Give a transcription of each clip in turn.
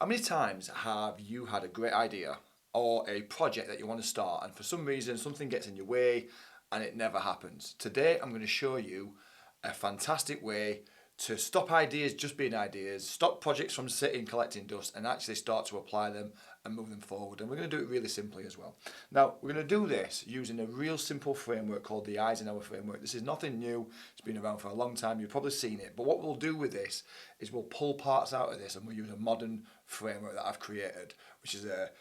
How many times have you had a great idea or a project that you want to start and for some reason something gets in your way and it never happens? Today I'm going to show you a fantastic way to stop ideas just being ideas, stop projects from sitting collecting dust and actually start to apply them and move them forward. And we're going to do it really simply as well. Now we're going to do this using a real simple framework called the Eisenhower framework. This is nothing new, it's been around for a long time, you've probably seen it, but what we'll do with this is we'll pull parts out of this and we'll use a modern framework that I've created, which is a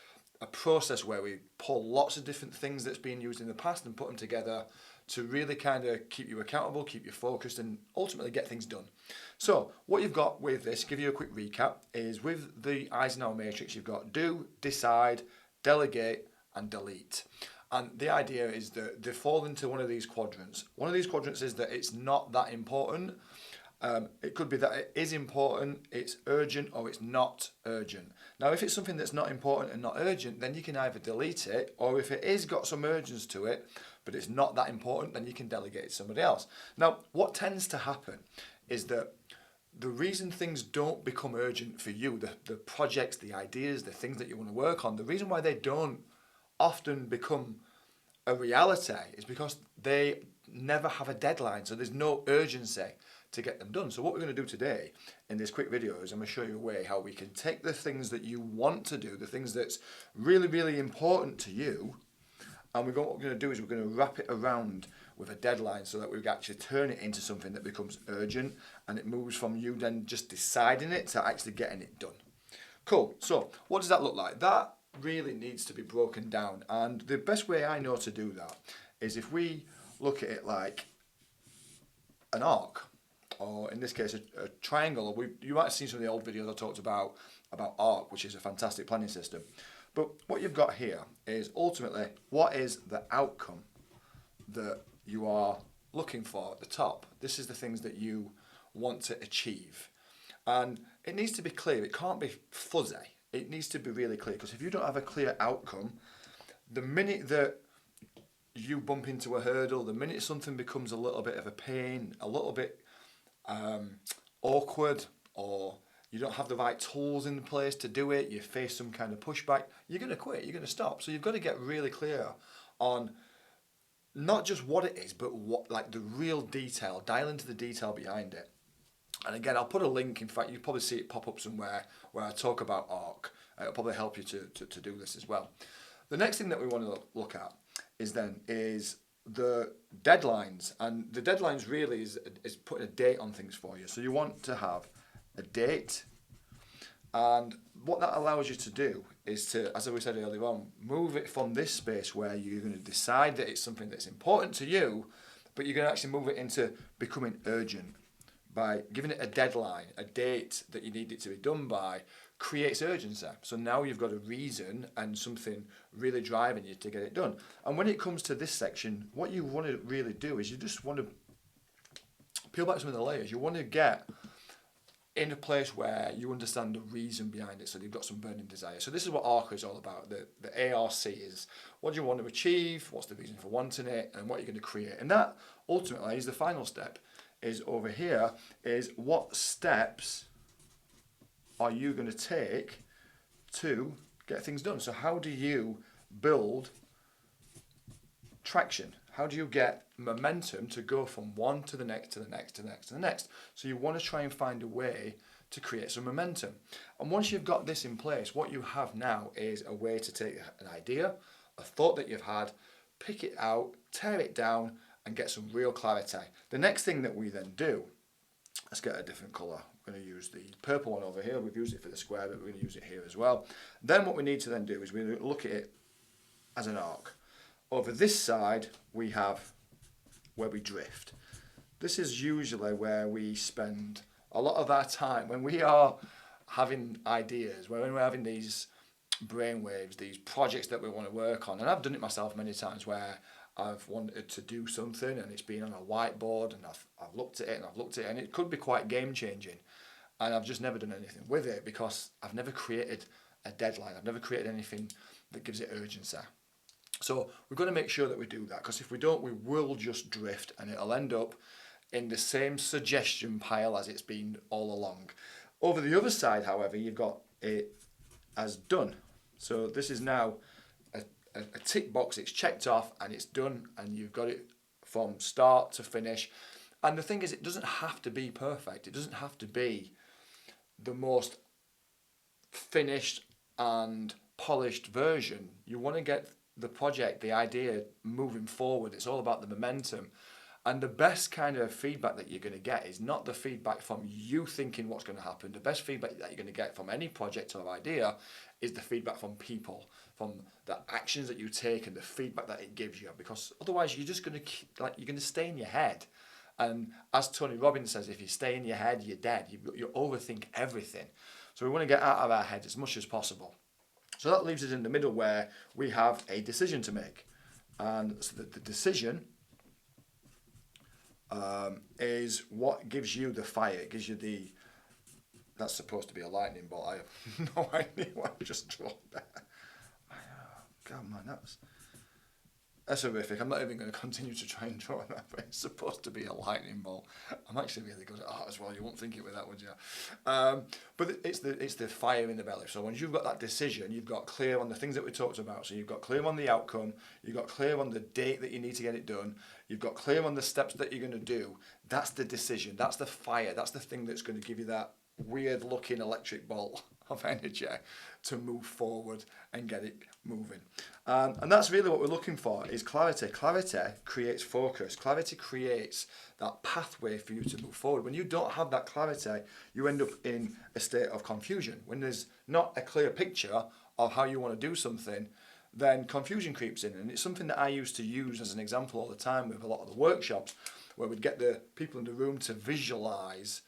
process where we pull lots of different things that's been used in the past and put them together to really kind of keep you accountable, keep you focused, and ultimately get things done. So what you've got with this, give you a quick recap, is with the Eisenhower Matrix, you've got do, decide, delegate, and delete. And the idea is that they fall into one of these quadrants. One of these quadrants is that it's not that important. It could be that it is important, it's urgent, or it's not urgent. Now, if it's something that's not important and not urgent, then you can either delete it, or if it is got some urgency to it, but it's not that important, then you can delegate it to somebody else. Now, what tends to happen is that the reason things don't become urgent for you, the projects, the ideas, the things that you want to work on, the reason why they don't often become a reality is because they never have a deadline, so there's no urgency to get them done. So what we're going to do today in this quick video is I'm going to show you a way how we can take the things that you want to do, the things that's really, really important to you, and what we're going to do is we're going to wrap it around with a deadline so that we can actually turn it into something that becomes urgent and it moves from you then just deciding it to actually getting it done. Cool. So what does that look like? That really needs to be broken down, and the best way I know to do that is if we look at it like an arc, or in this case a triangle. You might have seen some of the old videos I talked about arc, which is a fantastic planning system. But what you've got here is ultimately what is the outcome that you are looking for at the top. This is the things that you want to achieve. And it needs to be clear, it can't be fuzzy. It needs to be really clear, because if you don't have a clear outcome, the minute that you bump into a hurdle, the minute something becomes a little bit of a pain, a little bit awkward, or you don't have the right tools in place to do it, you face some kind of pushback, you're going to quit, you're going to stop. So you've got to get really clear on not just what it is, but what, like the real detail, dial into the detail behind it. And again, I'll put a link, in fact, you'll probably see it pop up somewhere where I talk about ARC. It'll probably help you to do this as well. The next thing that we want to look at is the deadlines. And the deadlines really is putting a date on things for you. So you want to have a date. And what that allows you to do is to, as we said earlier on, move it from this space where you're going to decide that it's something that's important to you, but you're going to actually move it into becoming urgent. By giving it a deadline, a date that you need it to be done by, creates urgency. So now you've got a reason and something really driving you to get it done. And when it comes to this section, what you want to really do is you just want to peel back some of the layers. You want to get in a place where you understand the reason behind it, so you've got some burning desire. So this is what ARC is all about. The ARC is what do you want to achieve, what's the reason for wanting it, and what you're going to create. And that ultimately is the final step. Is over here is what steps are you going to take to get things done. So how do you build traction? How do you get momentum to go from one to the next, to the next, to the next, to the next? So you want to try and find a way to create some momentum. And once you've got this in place, what you have now is a way to take an idea, a thought that you've had, pick it out, tear it down, and get some real clarity. The next thing that we then do, let's get a different colour. We're going to use the purple one over here. We've used it for the square, but we're going to use it here as well. Then what we need to then do is we look at it as an arc. Over this side, we have where we drift. This is usually where we spend a lot of our time when we are having ideas, when we're having these brainwaves, these projects that we want to work on. And I've done it myself many times where I've wanted to do something and it's been on a whiteboard and I've looked at it and I've looked at it and it could be quite game changing, and I've just never done anything with it because I've never created a deadline. I've never created anything that gives it urgency. So we've got to make sure that we do that, because if we don't, we will just drift and it'll end up in the same suggestion pile as it's been all along. Over the other side, however, you've got a as done. So this is now a tick box, it's checked off and it's done, and you've got it from start to finish. And the thing is, it doesn't have to be perfect. It doesn't have to be the most finished and polished version. You want to get the project, the idea moving forward. It's all about the momentum. And the best kind of feedback that you're going to get is not the feedback from you thinking what's going to happen. The best feedback that you're going to get from any project or idea is the feedback from people, from the actions that you take and the feedback that it gives you. Because otherwise you're just going to you're going to stay in your head. And as Tony Robbins says, if you stay in your head, you're dead. You overthink everything. So we want to get out of our head as much as possible. So that leaves us in the middle where we have a decision to make. And so the decision is what gives you the fire. It gives you that's supposed to be a lightning bolt. I have no idea what I just dropped there. God, man, that's horrific. I'm not even going to continue to try and draw that, but it's supposed to be a lightning bolt. I'm actually really good at art as well. You won't think it with that, would you? But it's the fire in the belly. So once you've got that decision, you've got clear on the things that we talked about. So you've got clear on the outcome. You've got clear on the date that you need to get it done. You've got clear on the steps that you're going to do. That's the decision. That's the fire. That's the thing that's going to give you that weird looking electric bolt of energy to move forward and get it moving. And that's really what we're looking for, is clarity. Clarity creates focus. Clarity creates that pathway for you to move forward. When you don't have that clarity, you end up in a state of confusion. When there's not a clear picture of how you want to do something, then confusion creeps in. And it's something that I used to use as an example all the time with a lot of the workshops, where we'd get the people in the room to visualise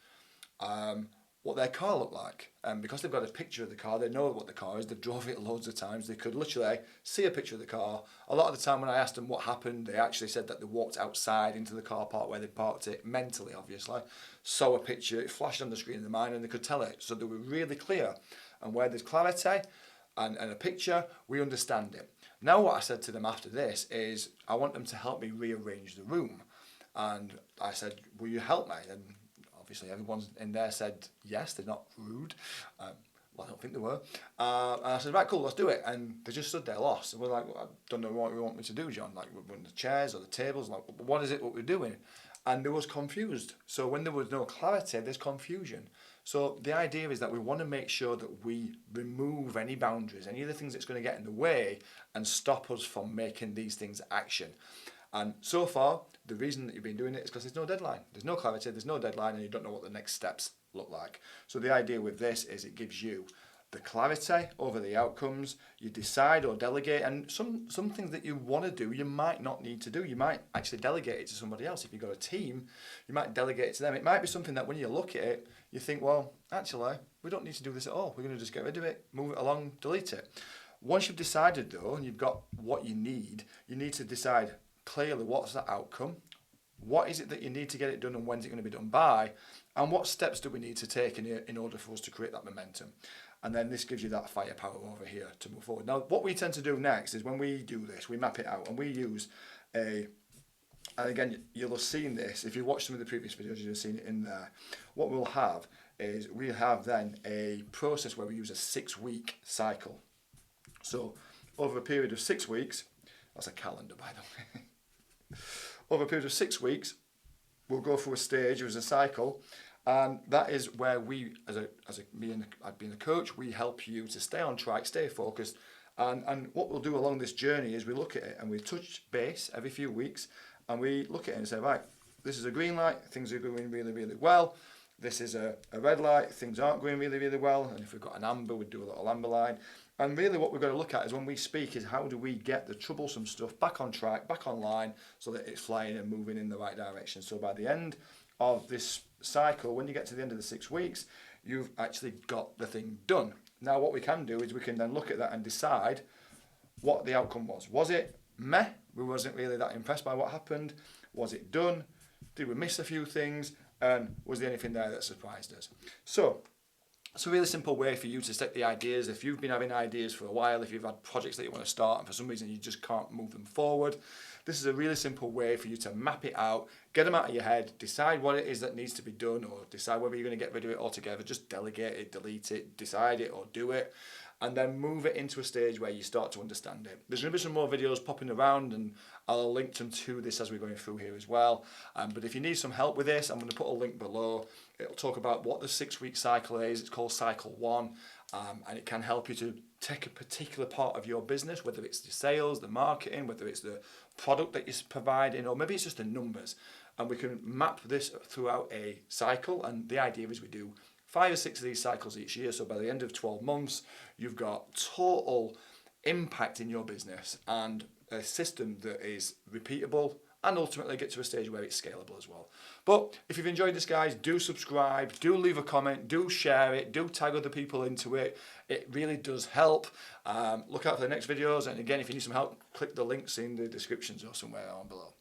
what their car looked like. And because they've got a picture of the car, they know what the car is, they've drove it loads of times, they could literally see a picture of the car. A lot of the time when I asked them what happened, they actually said that they walked outside into the car park where they parked it, mentally obviously, saw a picture, it flashed on the screen in their mind and they could tell it. So they were really clear. And where there's clarity and a picture, we understand it. Now what I said to them after this is, I want them to help me rearrange the room. And I said, will you help me? And obviously everyone in there said yes, they're not rude. Well, I don't think they were. And I said, right, cool, let's do it. And they just stood there lost. And we're like, well, I don't know what you want me to do, John. Like, we're on the chairs or the tables. Like, what is it what we're doing? And they was confused. So when there was no clarity, there's confusion. So the idea is that we want to make sure that we remove any boundaries, any of the things that's going to get in the way and stop us from making these things action. And so far, the reason that you've been doing it is because there's no deadline. There's no clarity, there's no deadline, and you don't know what the next steps look like. So the idea with this is it gives you the clarity over the outcomes. You decide or delegate, and some things that you want to do, you might not need to do. You might actually delegate it to somebody else. If you've got a team, you might delegate it to them. It might be something that when you look at it, you think, well, actually, we don't need to do this at all. We're going to just get rid of it, move it along, delete it. Once you've decided, though, and you've got what you need to decide clearly what's the outcome, what is it that you need to get it done, and when's it going to be done by, and what steps do we need to take in order for us to create that momentum. And then this gives you that firepower over here to move forward. Now, what we tend to do next is when we do this, we map it out and we use and again, you'll have seen this, if you watch some of the previous videos, you'll have seen it in there. What we'll have is we have then a process where we use a 6-week cycle. So over a period of 6 weeks, that's a calendar by the way, over a period of 6 weeks, we'll go through a stage as a cycle, and that is where we, I'd been a coach, we help you to stay on track, stay focused, and what we'll do along this journey is we look at it and we touch base every few weeks, and we look at it and say, right, this is a green light, things are going really, really well. This is a red light, things aren't going really, really well. And if we've got an amber, we'd do a little amber line. And really what we're going to look at is when we speak is how do we get the troublesome stuff back on track, back online, so that it's flying and moving in the right direction. So by the end of this cycle, when you get to the end of the 6 weeks, you've actually got the thing done. Now what we can do is we can then look at that and decide what the outcome was. Was it meh? We wasn't really that impressed by what happened. Was it done? Did we miss a few things? And was there anything there that surprised us? So it's a really simple way for you to set the ideas. If you've been having ideas for a while, if you've had projects that you want to start and for some reason you just can't move them forward, this is a really simple way for you to map it out, get them out of your head, decide what it is that needs to be done, or decide whether you're going to get rid of it altogether. Just delegate it, delete it, decide it, or do it. and then move it into a stage where you start to understand it. There's going to be some more videos popping around, and I'll link them to this as we're going through here as well. But if you need some help with this, I'm going to put a link below. It'll talk about what the 6-week cycle is. It's called CycleOne, and it can help you to take a particular part of your business, whether it's the sales, the marketing, whether it's the product that you're providing, or maybe it's just the numbers. And we can map this throughout a cycle, and the idea is we do 5 or 6 of these cycles each year, so by the end of 12 months, you've got total impact in your business and a system that is repeatable and ultimately get to a stage where it's scalable as well. But if you've enjoyed this, guys, do subscribe, do leave a comment, do share it, do tag other people into it. It really does help. Look out for the next videos, and again, if you need some help, click the links in the descriptions or somewhere on below.